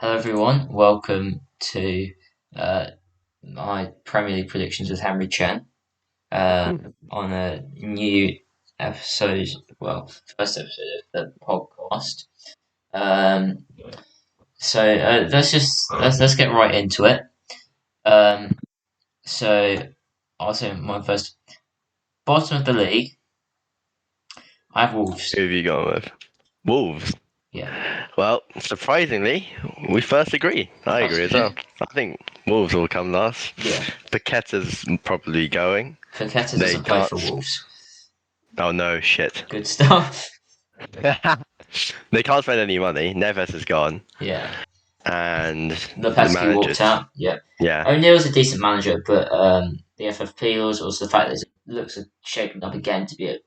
Hello, everyone. Welcome to uh, my Premier League predictions with Henry Chen on a new episode. Well, first episode of the podcast. Um, let's get right into it. Um, so I'll say my first bottom of the league. I have Wolves. Who have you gone with? Wolves. Yeah, Well, surprisingly, we first agree. I that's agree as good. well. I think Wolves will come last. Yeah, Paqueta's probably going. Paqueta They doesn't play for can't. Wolves. Oh no, shit. Good stuff. They can't spend any money. Neves is gone, Yeah. and the Lopetski walked managers. out. Yeah. Yeah. O'Neill's a decent manager, but the FFP also the fact that it looks shaping up again to be a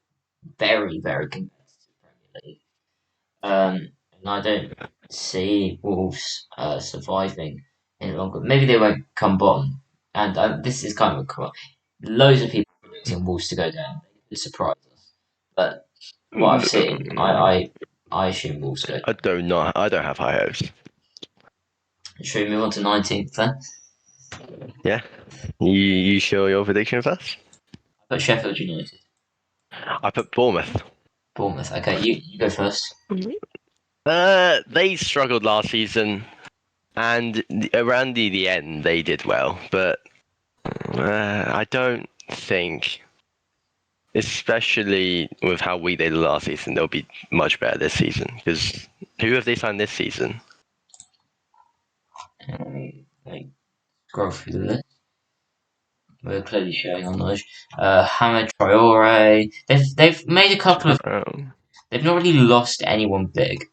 very, very competitive Premier League. And I don't see Wolves surviving any longer. Maybe they won't come bottom. And this is kind of a loads of people predicting Wolves to go down. It surprised us. But what I've seen, I assume Wolves go. I don't know. I don't have high hopes. Should we move on to 19th then? Yeah. You sure your prediction first? I put Sheffield United. I put Bournemouth. Bournemouth. Okay, you go first. They struggled last season. And around the end, they did well, but I don't think, especially with how weak they did last season, they'll be much better this season. Because who have they signed this season? Like scroll through the list. We're clearly showing on those. Hamid Traore. They've made a couple of. Um, They've not really lost anyone big,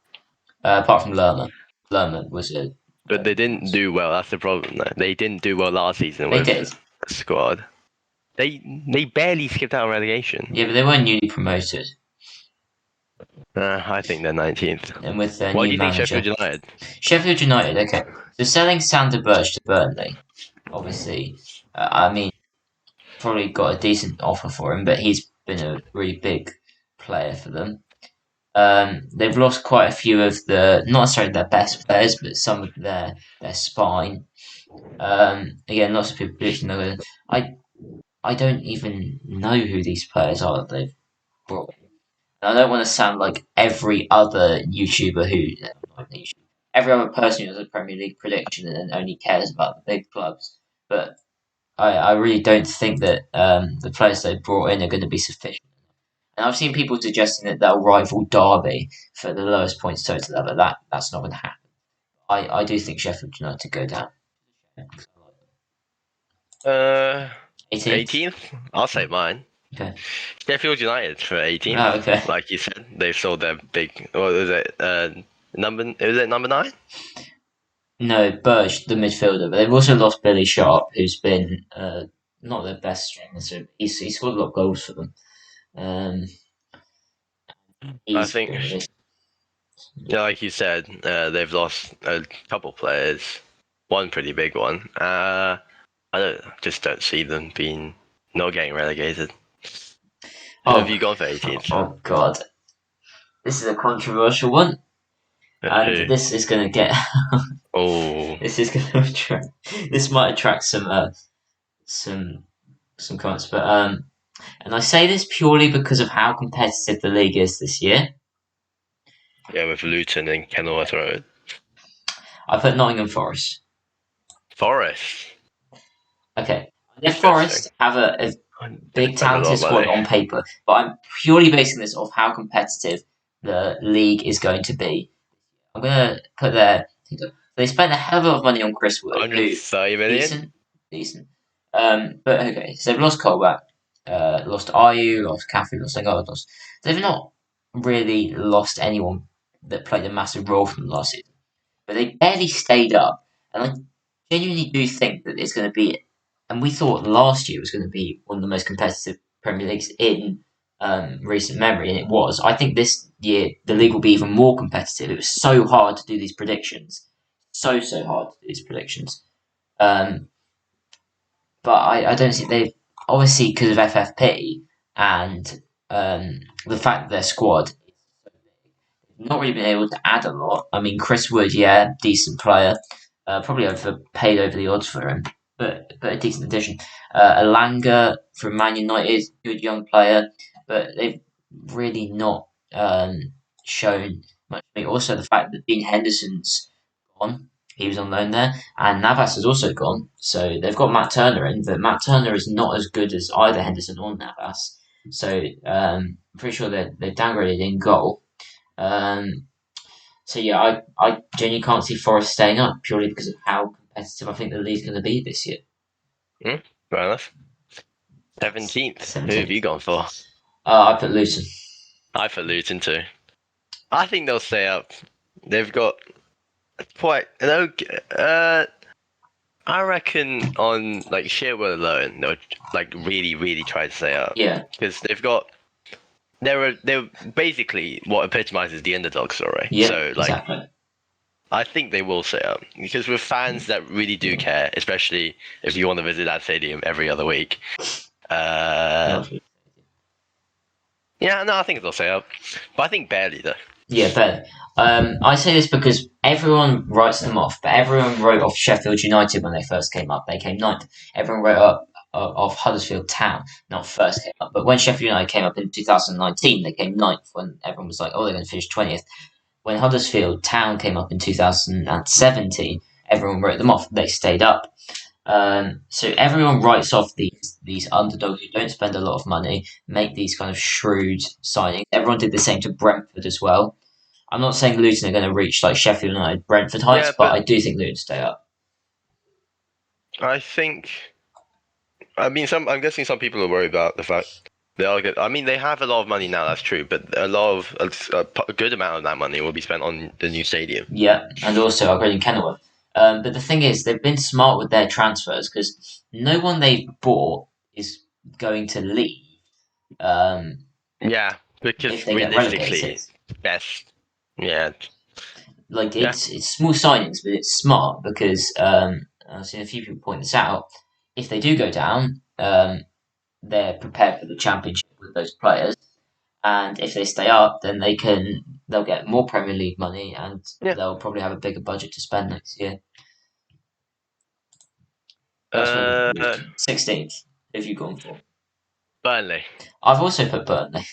apart from Lerma. Lerma was a. but they didn't do well. That's the problem. Though. They didn't do well last season They with did. the squad. They barely skipped out of relegation. Yeah, but they were newly promoted, I think they're 19th. and with their Why new do you think manager, Sheffield United? Sheffield United. Okay, so selling Sander Berge to Burnley, obviously. I mean, probably got a decent offer for him, but he's been a really big player for them. They've lost quite a few of not necessarily their best players, but some of their spine. Again, lots of people predicting they're I don't even know who these players are that they've brought in. And I don't want to sound like every other YouTuber every other person who has a Premier League prediction and only cares about the big clubs. But I really don't think that the players they brought in are going to be sufficient. And I've seen people suggesting that they'll rival Derby for the lowest points total ever. That's not going to happen. I do think Sheffield United go down. Uh, 18th? 18th? I'll say mine. Okay. Sheffield United for 18th. Oh, okay. Like you said, they've sold their big. What was it? Number 9? No, Burge, the midfielder. But they've also lost Billy Sharp, who's been not their best striker. So he scored a lot of goals for them. Um, I he's think, been released. yeah, like you said, they've lost a couple players. One pretty big one. Just don't see them being not getting relegated. Who have you gone for 18th? Oh, God. This is a controversial one. And Who? this is going to get. Oh, This is going to attract. This might attract some comments, but and I say this purely because of how competitive the league is this year. yeah, with Luton and Kenilworth Road. I put Nottingham Forest. Forest. Okay, the Interesting. Forest have a big Spend a lot talented of squad money. on paper, but I'm purely basing this off how competitive the league is going to be. I'm going to put their. They spent a hell of a lot of money on Chris Wood, who 130 million. decent. But okay, so they've lost Colback, lost Ayu, lost Caffrey, lost Lingard, lost. They've not really lost anyone that played a massive role from last season, but they barely stayed up, and I genuinely do think that it's going to be. And we thought last year was going to be one of the most competitive Premier Leagues in recent memory, and it was. I think this year the league will be even more competitive. It was so hard to do these predictions, so hard to do these predictions. Um, but I don't think they've obviously because of FFP and the fact that their squad not really been able to add a lot. I mean, Chris Wood, yeah, decent player. Probably overpaid over the odds for him, but a decent addition. Alanga from Man United, good young player, but they've really not shown much. I mean, also the fact that Dean Henderson's gone, he was on loan there, and Navas has also gone. So they've got Matt Turner in, but Matt Turner is not as good as either Henderson or Navas. So I'm pretty sure they're downgraded in goal. Um, so yeah, I genuinely can't see Forest staying up purely because of how competitive I think the league's going to be this year. Fair enough. 17th. Who have 17th. you gone for? I put Luton. I put Luton too. I think they'll stay up. They've got quite an okay. I reckon on like sheer will alone, they'll like really try to stay up Yeah, because they're basically what epitomizes the underdog story. yeah, So like exactly. I think they will stay up because with fans that really do care, especially if you want to visit that stadium every other week. Uh, Lovely. yeah, no, I think they'll stay up, but I think barely though. Yeah, but I say this because everyone writes them off, but everyone wrote off Sheffield United when they first came up. They came ninth. Everyone wrote up of Huddersfield Town, not first came up, but when Sheffield United came up in 2019, they came ninth when everyone was like, oh, they're going to finish 20th. When Huddersfield Town came up in 2017, everyone wrote them off. They stayed up. So everyone writes off these underdogs who don't spend a lot of money, make these kind of shrewd signings. Everyone did the same to Brentford as well. I'm not saying Luton are going to reach like Sheffield United, Brentford heights, Yeah, but I but do think Luton stay up. I think I mean I'm guessing some people are worried about the fact they are good. I mean, they have a lot of money now. That's true, but a good amount of that money will be spent on the new stadium. Yeah, and also upgrading Kenilworth. But the thing is, they've been smart with their transfers because no one they've bought is going to leave um, Yeah, if because they get relegated. realistically, best. Yeah, Like yeah, it's small signings, but it's smart because I've seen a few people point this out. If they do go down, they're prepared for the championship with those players, and if they stay up, then they'll get more Premier League money, and yeah. they'll probably have a bigger budget to spend next year. That's for Uh, Luton. 16th. Who have you gone for? Burnley. I've also put Burnley.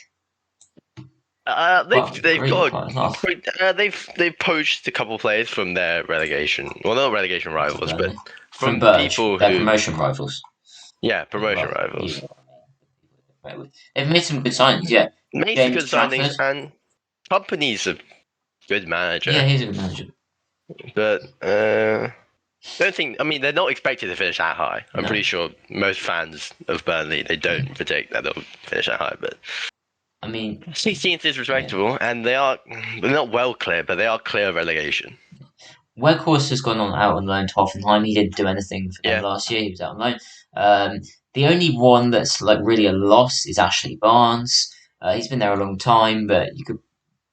They've Well, they've greedy got quite enough they've poached a couple players from their relegation. Well, not relegation to rivals, but Burnley. From from Burge, people their who, promotion rivals. yeah, promotion Well, you rivals. know what I mean. They've made some good signings, yeah. Makes James good signings Trafford. and company's a good Yeah, manager, he's a good manager. but don't think. I mean, they're not expected to finish that high. I'm No. pretty sure most fans of Burnley they don't predict that they'll finish that high, but I mean, 16th is yeah. respectable, and they're not well clear, but they are clear of relegation. Weghorst has gone on out on loan to Hoffenheim. He didn't do anything for them Yeah, last year. He was out on loan. The only one that's like really a loss is Ashley Barnes. He's been there a long time, but you could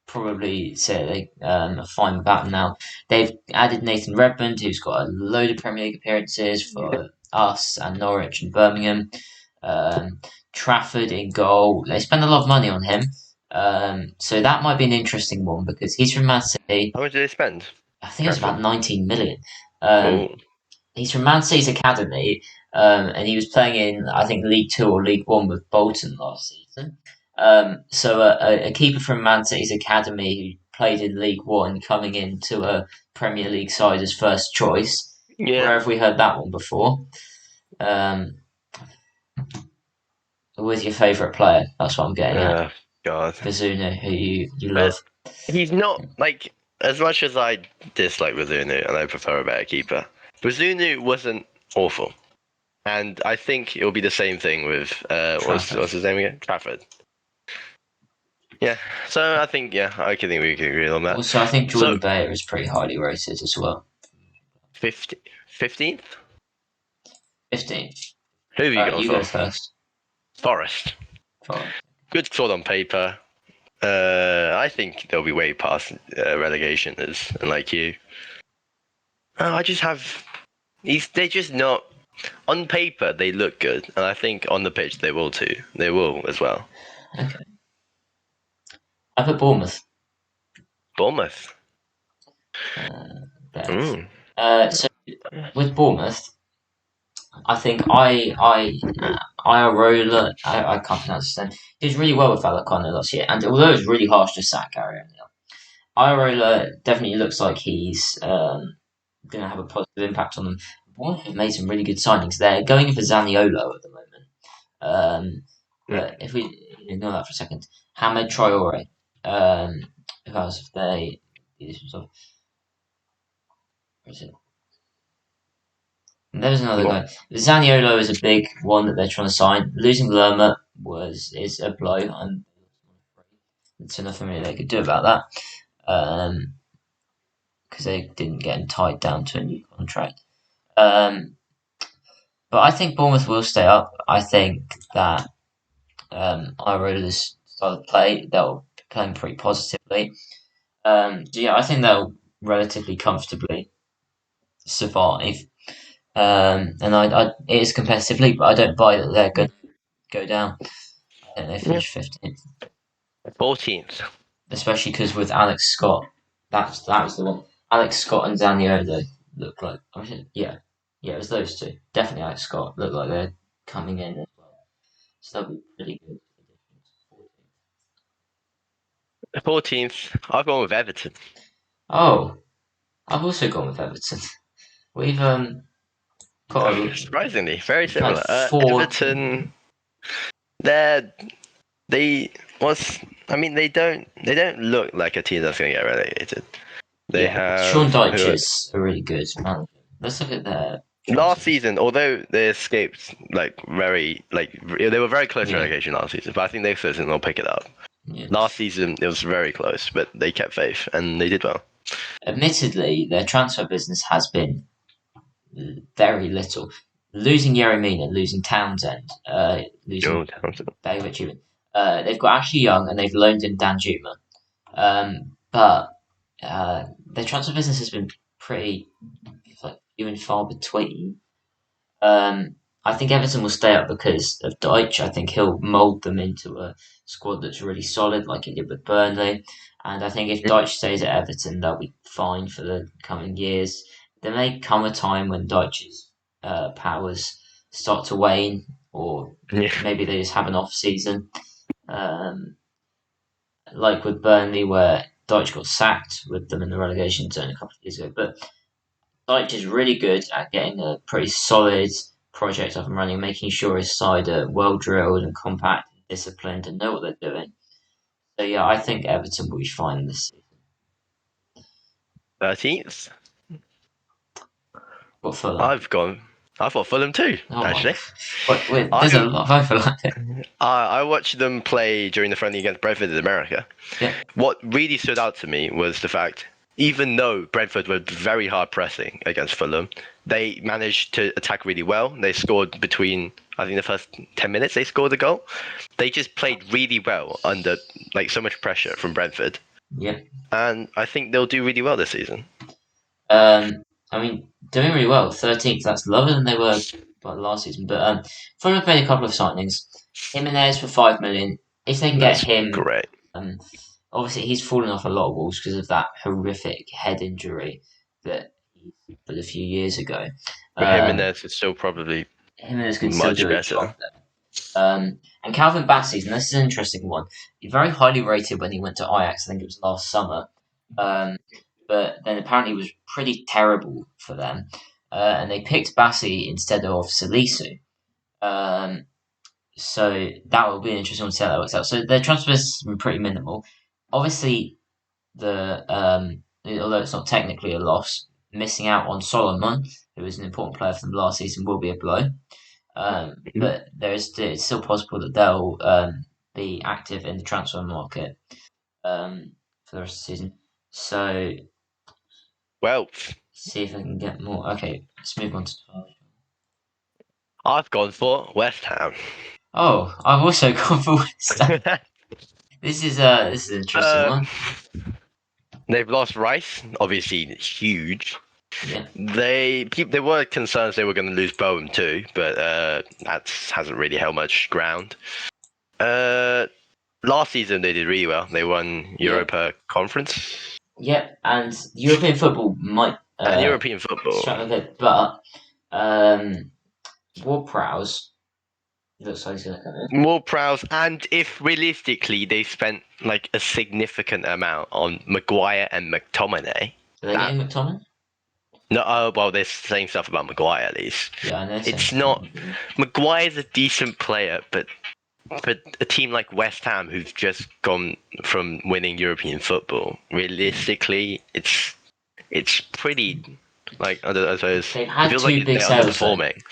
probably say they are fine without him now. They've added Nathan Redmond, who's got a load of Premier League appearances for us and Norwich and Birmingham. Um, Trafford in goal. They spend a lot of money on him. So that might be an interesting one because he's from Man City. how much did they spend? I think it's Trafford. about 19 million. Oh, He's from Man City's academy, and he was playing in I think League Two or League One with Bolton last season. So a keeper from Man City's academy who played in League One coming into a Premier League side as first choice. yeah. Where have we heard that one before? Um, with your favourite player, that's what I'm getting at. God. Bazunu, who you But love. he's not like as much as I dislike Bazunu and I prefer a better keeper. Bazunu wasn't awful, and I think it'll be the same thing with Trafford. what's his name again? Trafford. Yeah. So I think I can think we can agree on that. Also, I think So Jordan Bayer is pretty highly rated as well. 15th. 15th. Who have you gone You for? go first. Forest. Fine. Good squad on paper. I think they'll be way past relegation as like you. I just have. They're just not. On paper, they look good, and I think on the pitch they will too. They will as well. Okay. I put Bournemouth. Bournemouth. There. Mm. So with Bournemouth, I think I can't pronounce his name. He did really well with Falcone last year, and although it was really harsh to sack Gary O'Neill, Iola definitely looks like he's going to have a positive impact on them. Bournemouth have made some really good signings. They're going for Zaniolo at the moment. But if we ignore that for a second, Hamed Traore, because they sort of, where is it? And there was another What? guy. Zaniolo is a big one that they're trying to sign. Losing Lerma is a blow, and there's nothing really they could do about that because they didn't get him tied down to a new contract. Um, but I think Bournemouth will stay up. I think that Irola's style of play, they'll be playing pretty positively. So yeah, I think they'll relatively comfortably survive. It is competitively, but I don't buy that they're going to go down. I think they Yeah. finish 15th, 14th. especially because with Alex Scott, that was the one. Alex Scott and Zaniolo look like. Yeah, it was those two. Definitely Alex Scott look like they're coming in as well. So that'll be pretty good. 14th. I've gone with Everton. Oh, I've also gone with Everton. We've got Surprisingly, very we've had similar. four. Everton. They're they was. I mean, they don't look like a team that's going to get relegated. They Yeah, Sean have Dyche is a really good manager. Let's look at their last transfers. season, although they escaped they were very close to Yeah, relegation last season, but I think next season they'll pick it up. yeah. Last season it was very close, but they kept faith and they did well. Admittedly, their transfer business has been very little. Losing Yeremina, losing Townsend, losing Oh, Townsend. Begovic even. They've got Ashley Young and they've loaned in Danjuma. But their transfer business has been pretty like few and far between. Um, I think Everton will stay up because of Dyche. I think he'll mould them into a squad that's really solid, like he did with Burnley. And I think if Dyche stays at Everton, they'll be fine for the coming years. There may come a time when Dyche's powers start to wane, or Yeah. maybe they just have an off season, um, like with Burnley, where Dyche got sacked with them in the relegation zone a couple of years ago. But Dyche is really good at getting a pretty solid project up and running, making sure his side are well drilled and compact and disciplined and know what they're doing. So yeah, I think Everton will be fine this season. 13th. But Fulham. I've gone. I've got Fulham too, Oh my actually. wait, there's a I'm. lot of overlap here. I watched them play during the friendly against Brentford in America. Yeah, What really stood out to me was the fact, even though Brentford were very hard pressing against Fulham, they managed to attack really well. They scored between, I think, the first 10 minutes they scored a goal. They just played really well under so much pressure from Brentford. yeah. And I think they'll do really well this season. I mean, doing really well. 13th, that's lower than they were last season. But Fulham have made a couple of signings. Jimenez for 5 million. If they can get That's him, great. um, obviously he's fallen off a lot of walls because of that horrific head injury that he suffered a few years ago. But him and Um, Ness is still probably Jimenez can still much do a job better. there. And Calvin Bassey, and this is an interesting one. He's very highly rated when he went to Ajax. I think it was last summer. Um, but then apparently was pretty terrible for them. And they picked Bassey instead of Salisu. Um, so that will be an interesting one to see how that works out. So their transfers have been pretty minimal. Obviously, although it's not technically a loss, missing out on Solomon, who was an important player for them last season, will be a blow. But it's still possible that they'll be active in the transfer market for the rest of the season. So Well, see if I can get more. Okay, let's move on to 12. I've gone for West Ham. Oh, I've also gone for West Ham. This is an interesting uh, one. they've lost Rice, obviously huge. Yeah, There were concerns they were going to lose Bowen too, but that hasn't really held much ground. Last season they did really well. They won yeah, Europa Conference. Yep, and European football might And European football. struggle a bit, but um, Ward-Prowse looks like he's going to come in. More Prowse, and if realistically they spent like a significant amount on Maguire and McTominay, Are they that getting McTominay? no, well, they're saying stuff about Maguire at least. Yeah, I know. It's not. Maguire's a decent player, but for a team like West Ham, who've just gone from winning European football, realistically, it's pretty like I suppose They've it had feels like two big they're sales though. underperforming.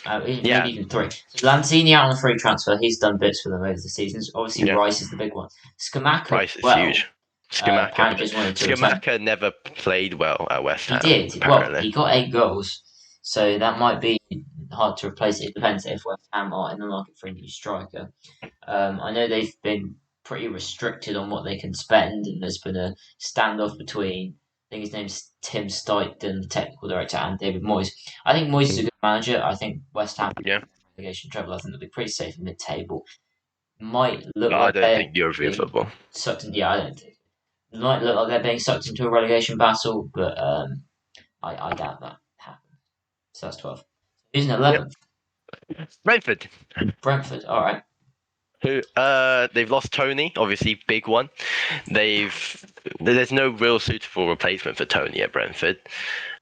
Maybe Yeah, even three. So Lanzini out on a free transfer. He's done bits for them over the seasons. Obviously, yeah. Rice is the big one. Skamaka as Price is well. huge. Skamaka, Apparently, just wanted to return. Skamaka never played well at West He Ham. did. Well, Apparently, he got 8 goals, so that might be hard to replace. It depends if West Ham are in the market for a new striker. I know they've been pretty restricted on what they can spend, and there's been a standoff between, I think his name's Tim Steigden, the technical director, and David Moyes. I think Moyes is a good manager. I think West Ham yeah. relegation trouble. I think they'll be pretty safe in mid-table. Might look But I like don't they're think European being football. sucked in. Yeah, I don't think. It might look like they're being sucked into a relegation battle, but I doubt that happens. So that's 12. Who's in Yep. 11th? Brentford, Brentford. All right. who they've lost Tony, obviously big one. There's no real suitable replacement for Tony at Brentford.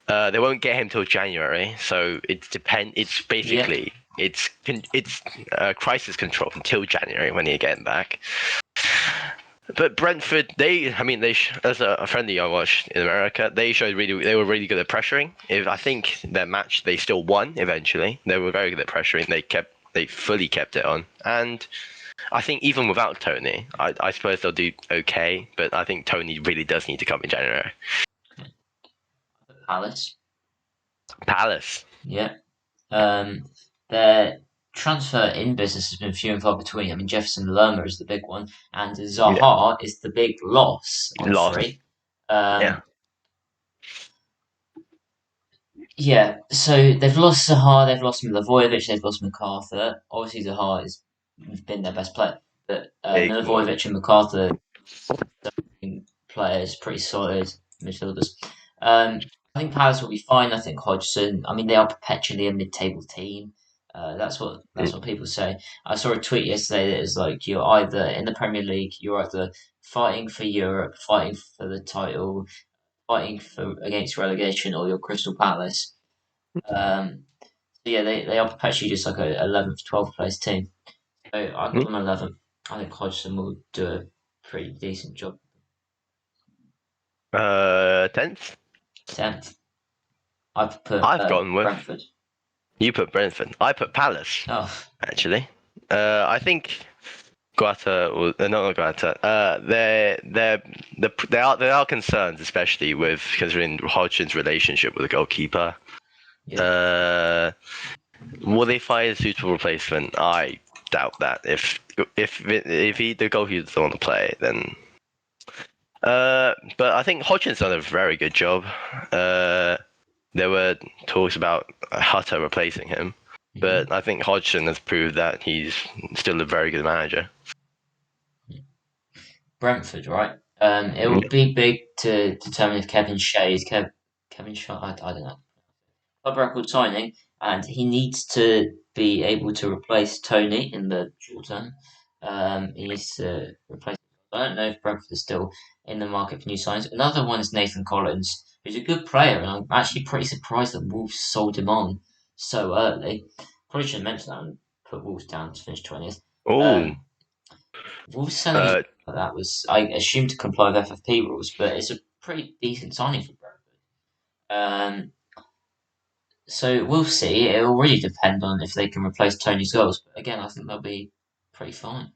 They won't get him till January, so It's Yep. basically it's crisis control until January when you're getting back. But Brentford, as a friendly I watched in America, they were really good at pressuring. If I think their match, they still won eventually. They were very good at pressuring. They fully kept it on, and I think even without Tony, I suppose they'll do okay. But I think Tony really does need to come in January. Palace. Palace, Yeah. Their transfer in business has been few and far between. I mean, Jefferson Lerma is the big one, and yeah, Zaha is the big loss on a lost, free. Um, yeah. yeah, so they've lost Zaha, they've lost Milivojevic, they've lost MacArthur. Obviously, Zaha has been their best player, but Big one. Milivojevic and MacArthur players, pretty solid midfielders. I think Palace will be fine. I think Hodgson. I mean, they are perpetually a mid-table team. That's what people say. I saw a tweet yesterday that is like you're either in the Premier League, you're either fighting for Europe, fighting for the title, fighting for against relegation, or you're Crystal Palace. So yeah, they are perpetually just like a 11th, 12th place team. So I got them 11th. I think Hodgson will do a pretty decent job. 10th. 10th. I've put I've gone with Brentford. you put Brentford. I put Palace Oh, actually. I think Guata, or not Guata. There are concerns, especially with considering Hodgson's relationship with the goalkeeper. yeah. Uh, will they find a suitable replacement? I doubt that. If the goalkeeper doesn't want to play, then. But I think Hodgson's done a very good job. There were talks about Hutter replacing him, Mhm. but I think Hodgson has proved that he's still a very good manager. Brentford, right? It will be big to determine if Kevin Shea is Kevin Shea. I don't know. Club record signing, and he needs to be able to replace Tony in the short term. He needs to replace. I don't know if Brentford is still in the market for new signings. Another one is Nathan Collins, who's a good player, and I'm actually pretty surprised that Wolves sold him on so early. Probably should mention that and put Wolves down to finish 20th. Oh, Um, Wolves selling his uh, that was, I assume, to comply with FFP rules, but it's a pretty decent signing for Brentford. Um, so we'll see. It will really depend on if they can replace Tony's goals. But again, I think they'll be pretty fine.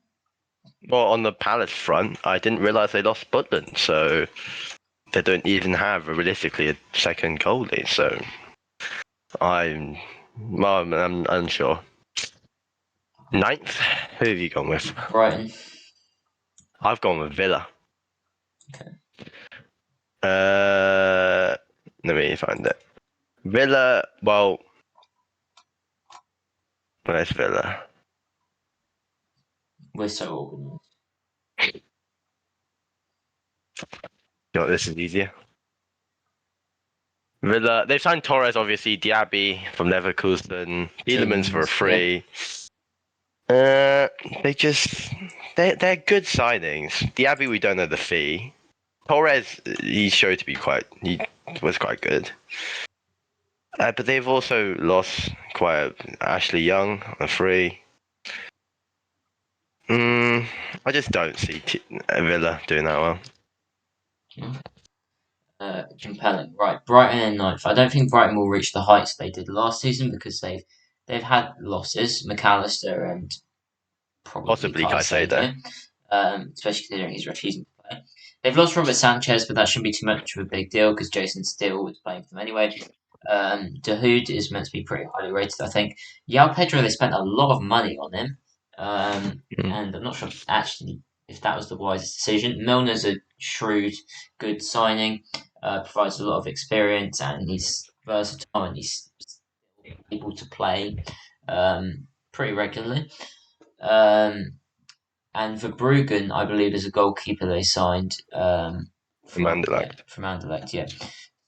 well, on the Palace front, I didn't realize they lost Butland, so they don't even have realistically a second goalie. So I'm, well, I'm unsure. Ninth, who have you gone with? Brighton. I've gone with Villa. Okay. Let me find it. Villa. Well, where's Villa? We're so organised. This is easier. Villa, they've signed Torres, obviously, Diaby from Leverkusen, Tielemans for a Tillmans, yeah. free. They just they're good signings. Diaby, we don't know the fee. Torres, he showed to be he was quite good. But they've also lost Ashley Young on a free. I just don't see Villa doing that well. Compelling. Right, Brighton in ninth. I don't think Brighton will reach the heights they did last season because they've had losses. McAllister and probably Possibly Caicedo. Caicedo, especially considering he's refusing to play. They've lost Robert Sanchez, but that shouldn't be too much of a big deal because Jason Steele was playing for them anyway. Dahoud is meant to be pretty highly rated, I think. Yao Pedro, they spent a lot of money on him, Mm. and I'm not sure actually if that was the wisest decision. Milner's a shrewd, good signing, provides a lot of experience, and he's versatile and he's able to play pretty regularly. Um, and Verbruggen, I believe, is a goalkeeper they signed Mandelak. from Anderlecht, yeah.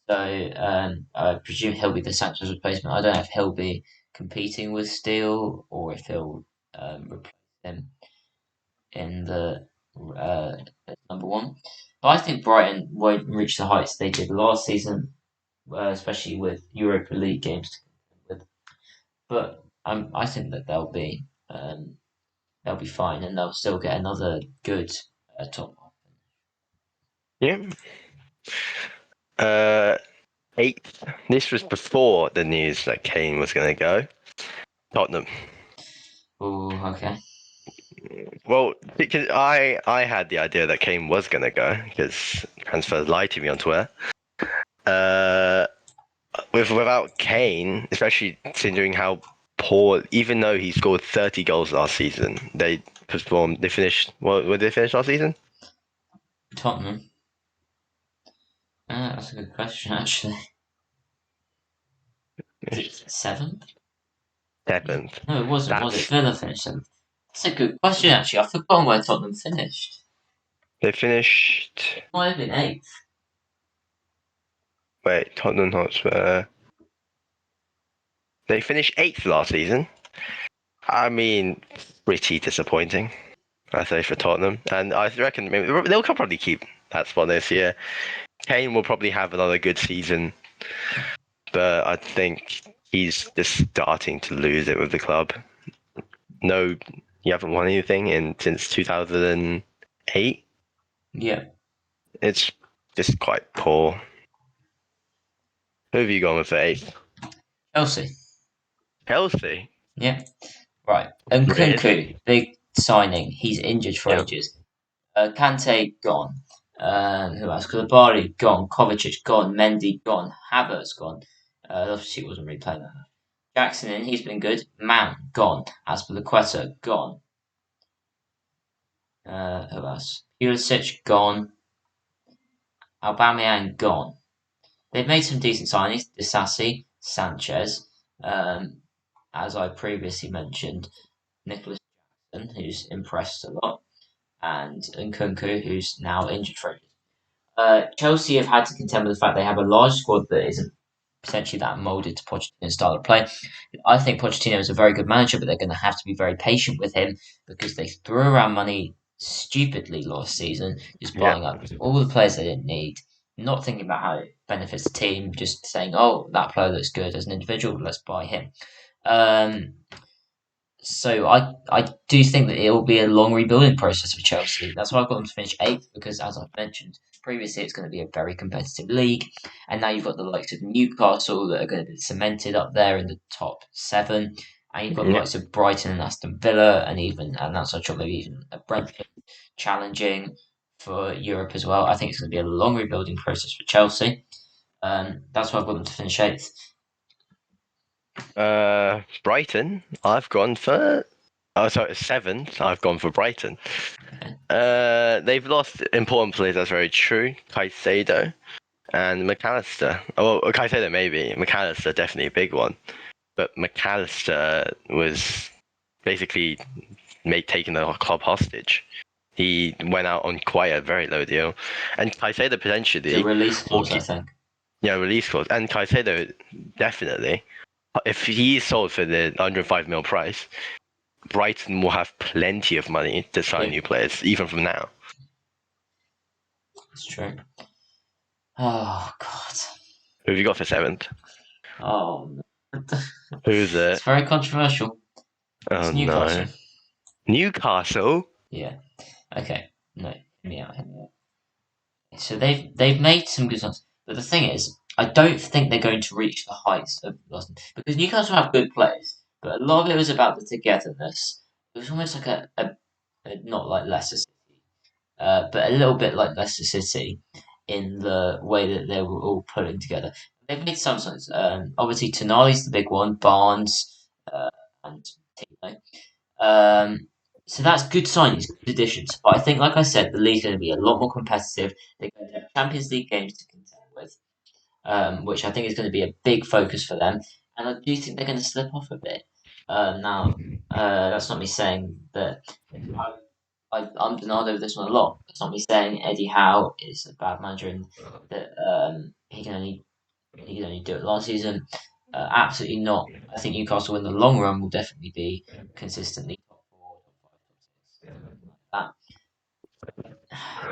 So I presume he'll be the Sanchez replacement. I don't know if he'll be competing with Steele or if he'll replace him in the number one. But I think Brighton won't reach the heights they did last season, especially with Europa League games to contend with. But I think that they'll be fine and they'll still get another good top half. Yeah. Uh, Eighth. This was before the news that Kane was going to go. Tottenham. Oh, okay. Well, because I had the idea that Kane was going to go because transfers lied to me on Twitter. Uh, without Kane, especially considering how poor, even though he scored 30 goals last season, they performed. They finished. What did they finish last season? Tottenham. That's a good question, actually. Is it seventh? Seventh. No, it wasn't, was it? That's Villa finished seventh. That's a good question, actually. I've forgotten where Tottenham finished. they finished. Might have been eighth. Wait, Tottenham Hotspur. They finished eighth last season. I mean, pretty disappointing. I say for Tottenham, and I reckon maybe they'll probably keep that spot this year. Kane will probably have another good season, but I think he's just starting to lose it with the club. No, you haven't won anything since 2008. Yeah. It's just quite poor. Who have you gone with for eighth? Chelsea. Chelsea. Yeah. Right. And Weird. Kunku, big signing. He's injured for Yeah. ages. Kante gone. Who else? Koulibaly gone. Kovacic gone. Mendy gone. Havertz gone. Obviously, he wasn't really playing that much. Jackson in, he's been good. Mount gone. Azpilicueta gone. Who else? Pulisic gone. Aubameyang gone. They've made some decent signings. Disasi, Sanchez, as I previously mentioned, Nicholas Jackson, who's impressed a lot, and Nkunku, who's now injured for ages. Chelsea have had to contend with the fact they have a large squad that isn't potentially that molded to Pochettino's style of play. I think Pochettino is a very good manager, but they're going to have to be very patient with him because they threw around money stupidly last season, just Yeah. buying up all the players they didn't need, not thinking about how it benefits the team, just saying, "Oh, that player looks good as an individual, let's buy him." Um, so I do think that it will be a long rebuilding process for Chelsea. That's why I've got them to finish eighth because, as I've mentioned previously, it's going to be a very competitive league, and now you've got the likes of Newcastle that are going to be cemented up there in the top seven, and you've got the Yeah. likes of Brighton and Aston Villa, and that's not sure maybe even a Brentford challenging for Europe as well. I think it's going to be a long rebuilding process for Chelsea. That's why I've got them to finish eighth. Brighton. I've gone for. Oh, sorry, seventh. I've gone for Brighton. Okay. They've lost important players. That's very true. Caicedo and McAllister. Oh, well, Caicedo maybe. McAllister definitely a big one. But McAllister was basically taking the club hostage. He went out on quite a very low deal, and Caicedo The potentially release will clause, I think. release clause, and Caicedo definitely, if he is sold for the 105 mil price, Brighton will have plenty of money to sign Yeah, new players even from now. it's true. Oh God. Who have you got for seventh? Oh no. Who's It's it? very controversial. Oh It's Newcastle. no, Newcastle. Yeah. Okay. No. Hear me out. Hear me out. So they've made some good songs, but the thing is, I don't think they're going to reach the heights of Boston because Newcastle have good players, but a lot of it was about the togetherness. It was almost like a not like Leicester City, but a little bit like Leicester City in the way that they were all pulling together. They've made some songs. Obviously, Tonali's the big one. Barnes and Tino. Um, so that's good signings, good additions. But I think, like I said, the league's going to be a lot more competitive. They're going to have Champions League games to contend with, which I think is going to be a big focus for them. And I do think they're going to slip off a bit. Now, that's not me saying that I'm Bernardo with this one a lot. That's not me saying Eddie Howe is a bad manager and that he can only do it last season. Absolutely not. I think Newcastle in the long run will definitely be consistently top four, top five, top six, like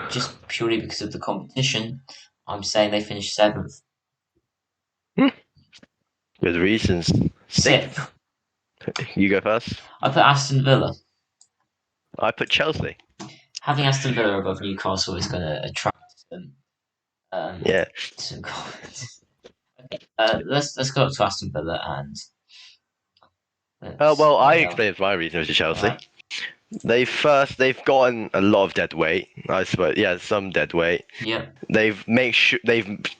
that. Just purely because of the competition, I'm saying they finished seventh, Good reasons. sixth. Sixth. You go first. I put Aston Villa. I put Chelsea. Having Aston Villa above Newcastle is going to attract um, Yeah. some comments. Let's go up to Aston Villa and let's Well, I yeah. explained my reasons to All Chelsea. right. They've gotten a lot of dead weight. I suppose, yeah, some dead weight. Yep. They've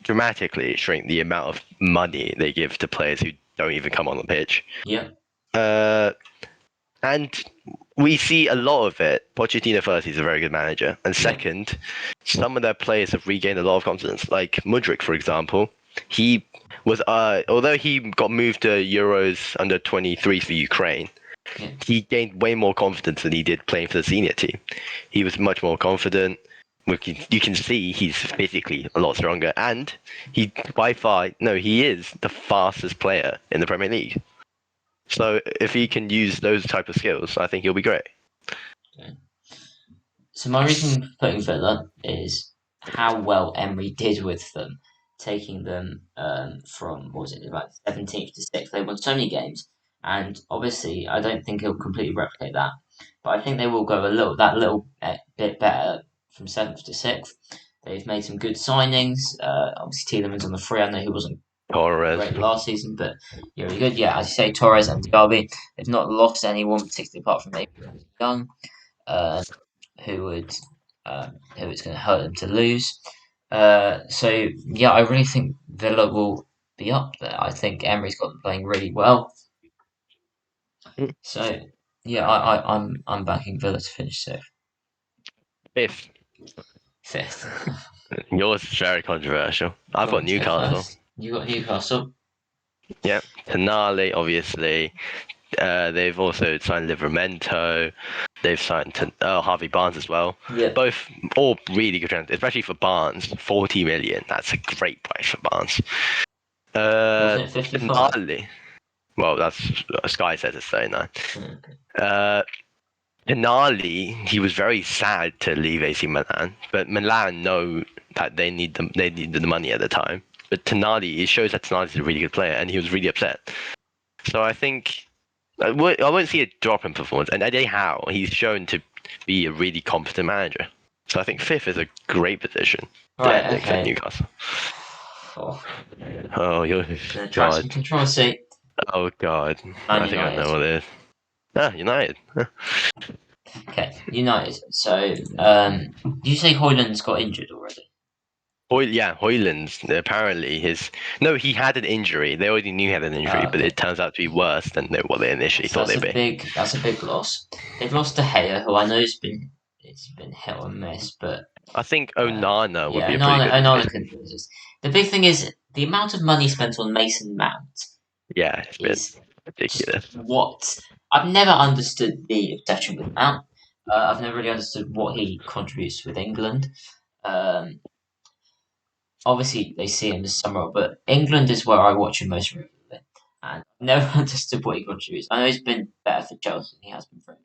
dramatically shrink the amount of money they give to players who don't even come on the pitch. Yep. Uh, and we see a lot of it. Pochettino first, he's a very good manager, and Yep. second, some of their players have regained a lot of confidence. Like Mudryk, for example, he was although he got moved to Euros under 23 for Ukraine, Yep. he gained way more confidence than he did playing for the senior team. He was much more confident. You can see he's physically a lot stronger, and he is the fastest player in the Premier League. So if he can use those type of skills, I think he'll be great. Okay. So my reason for putting Villa is how well Emery did with them, taking them from what was it about 17th to 6th. They won so many games, and obviously I don't think he'll completely replicate that, but I think they will go bit better from 7th to 6th. They've made some good signings. Obviously Tielemans on the free. I know he wasn't Torres. great last season, but you're really good. Yeah, as you say, Torres and Diaby. They've not lost anyone particularly apart from maybe Young. Uh, who would who it's going to hurt them to lose. So yeah, I really think Villa will be up there. I think Emery's got them playing really well. So yeah, I'm backing Villa to finish Fifth. fifth. Yours is very controversial. I've Do you got want me to go Newcastle. first? You got Newcastle. Yeah. Tonali, obviously. They've also signed Livramento. They've signed Harvey Barnes as well. Yeah. Both all really good transfers, especially for Barnes. 40 million. That's a great price for Barnes. Wasn't it 55? Tonali. Well, that's Sky says it's 39. Okay. Tonali, he was very sad to leave AC Milan, but Milan know that they needed the money at the time. But Tonali, it shows that Tonali is a really good player, and he was really upset. So I think I won't see a drop in performance. And Eddie Howe, he's shown to be a really competent manager. So I think fifth is a great position. Right. Except Okay. Newcastle. Oh, Oh, you're gonna attract some God. controversy. Oh God. Man I think I know United. what it is. Ah, United. Okay, United. So you say Hoyland's got injured already? Hoyland's apparently he had an injury. They already knew he had an injury, but Okay. it turns out to be worse than what they initially So thought they'd be. that's a big loss. They've lost De Gea, who I know it's been hit or miss, but I think Onana would yeah, be a pretty good Onana replacement. can resist. The big thing is the amount of money spent on Mason Mount Yeah, it's been is just ridiculous. what I've never understood the obsession with Mount. I've never really understood what he contributes with England. Um, Obviously, they see him as somewhere, but England is where I watch him most regularly. And I've never understood what he contributes. I know he's been better for Chelsea than he has been for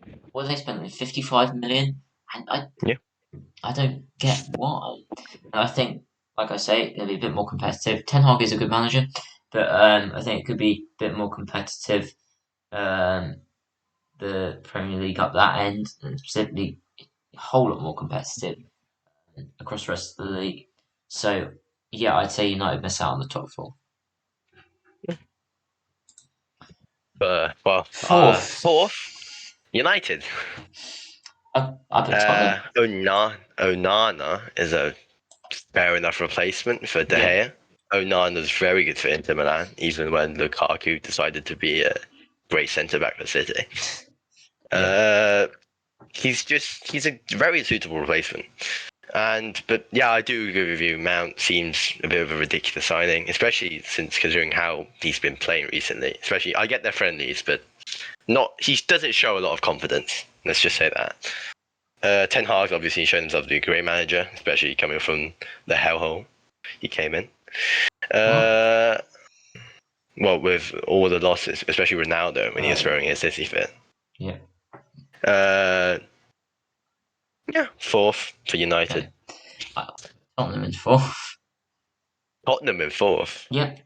England. What did they spend? Like 55 million? And Yeah, I don't get why. And I think, like I say, it'll be a bit more competitive. Ten Hag is a good manager, but I think it could be a bit more competitive. Um, the Premier League up that end, and specifically a whole lot more competitive across the rest of the league. So, yeah, I'd say United miss out on the top four. but well, Fourth, fourth, United. I put Tottenham. Onana is a fair enough replacement for De Yeah, Gea. Onana's very good for Inter Milan, even when Lukaku decided to be a great centre back for City. yeah. Uh, he's a very suitable replacement. But yeah, I do agree with you. Mount seems a bit of a ridiculous signing, especially since considering how he's been playing recently. Especially, I get their friendlies, but not he doesn't show a lot of confidence. Let's just say that. Ten Hag obviously shown himself to be a great manager, especially coming from the hellhole he came in. What? Uh, well, with all the losses, especially Ronaldo when he was throwing his City fit. Yeah. Uh, yeah, fourth for Okay. United. Tottenham in fourth. Tottenham in fourth. Yeah,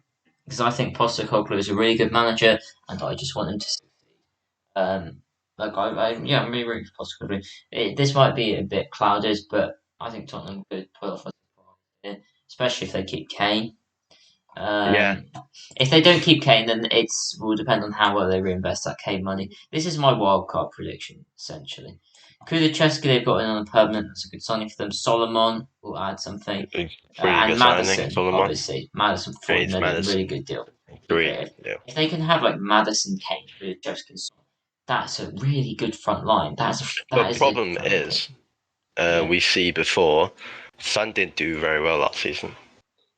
because I think Postecoglou is a really good manager, and I just want him to. Um, yeah, I'm really rooting for Postecoglou. This might be a bit clouded, but I think Tottenham could pull off a surprise, especially if they keep Kane. Yeah, Um, if they don't keep Kane, then it's will depend on how well they reinvest that Kane money. This is my wild card prediction, essentially. Kulicheski they've got in on a permanent. That's a good signing for them. Solomon will add something. pretty And good signing, Madison, Solomon. obviously. Madison for 40 Reece million, really Madison. good deal. Be Three. great. Yeah. If they can have like Madison, Kane, Kulicheski, and Son, that's a really good front line. That But is a problem very good. is, Yeah. we see before, Sun didn't do very well last season.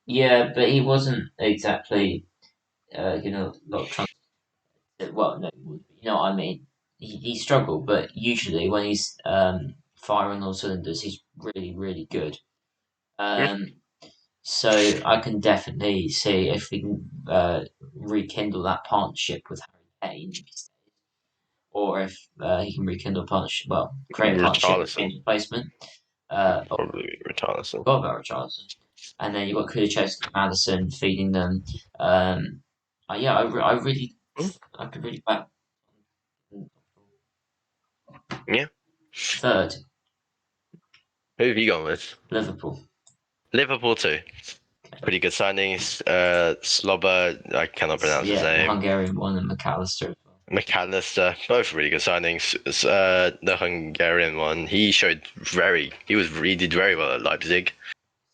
Yeah, but he wasn't exactly, a lot of well, no, you know what I mean. He struggled, but usually when he's firing all cylinders, he's really, really good. Hmm? Um, so I can definitely see if we can rekindle that partnership with Harry Kane, or if he can rekindle partnership, well, create a partnership with Richarlison. Kane's replacement. Probably Richarlison. Forgot about Richardson, and then you've got Kulichevsky, Madison feeding them. Yeah, Hmm? I could really back Yeah. third Who have you gone with? Liverpool. Liverpool too. Pretty good signings. Slobber, I cannot pronounce his Yeah, the name. Hungarian one and McAllister as well. McAllister, both really good signings. The Hungarian one, he did very well at Leipzig.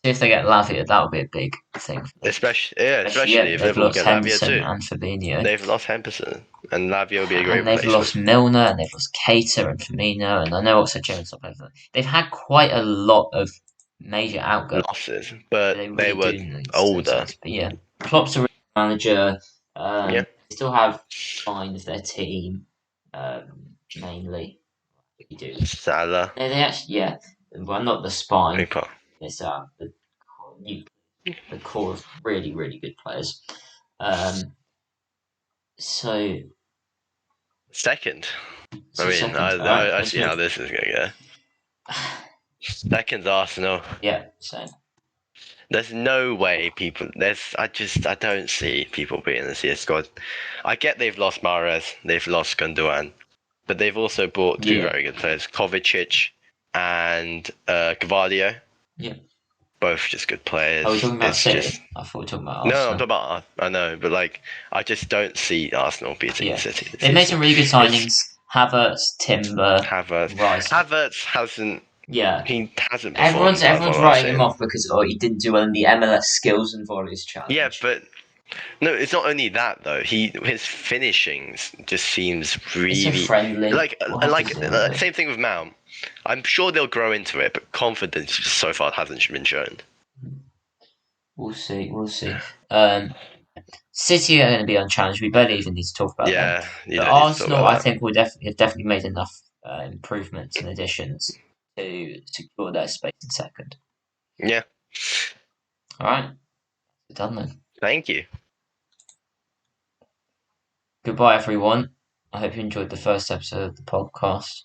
See if they get Lavia, that would be a big thing for them. Especially Yeah, if they've Liverpool lost get Lavia Henderson too. and Fabinho, They've lost Henderson, and Lavia will be a great and they've replacement. lost Milner, and they've lost Cater and Firmino, and I know also James not playing for them. They've had quite a lot of major outgoing. Losses, but They they really were do need to older. size. But yeah, Klopp's a really good manager. Yeah, They still have spine of their team, mainly. They do. Salah, They actually, yeah, well, not the spine. Cooper. It's core, the core of really, really good players. Um, so, Second. I so mean, second, all right, I let's see how move. this is gonna go. Second's Arsenal. Yeah, so There's no way people. I don't see people being in the CS squad. I get they've lost Mahrez, they've lost Gundogan, but they've also bought two yeah, very good players, Kovacic and Gvardio. yeah. Both just good Are we players. talking about It's just City? I thought we were talking about no, I'm Arsenal. talking about. I know, but like, I just don't see Arsenal beating Yeah, City this they've made season. some really good It's signings. Havertz, Timber, Havertz. Rice. Havertz hasn't. Yeah, He hasn't everyone's performed like everyone's what I've writing him seen. off because he didn't do well in the MLS Skills and Volleys Yeah, challenge. but no, it's not only that though. His finishings just seems It's so really friendly. We'll have to see with it. same thing with Mount. I'm sure they'll grow into it, but confidence just so far hasn't been shown. We'll see. We'll see. City are going to be unchallenged. We barely even need to talk about them. Yeah, you But don't need to talk Arsenal, I about that. think, will have definitely made enough improvements and additions to secure their space in second. Yeah. All right, done then. Thank you. Goodbye, everyone. I hope you enjoyed the first episode of the podcast.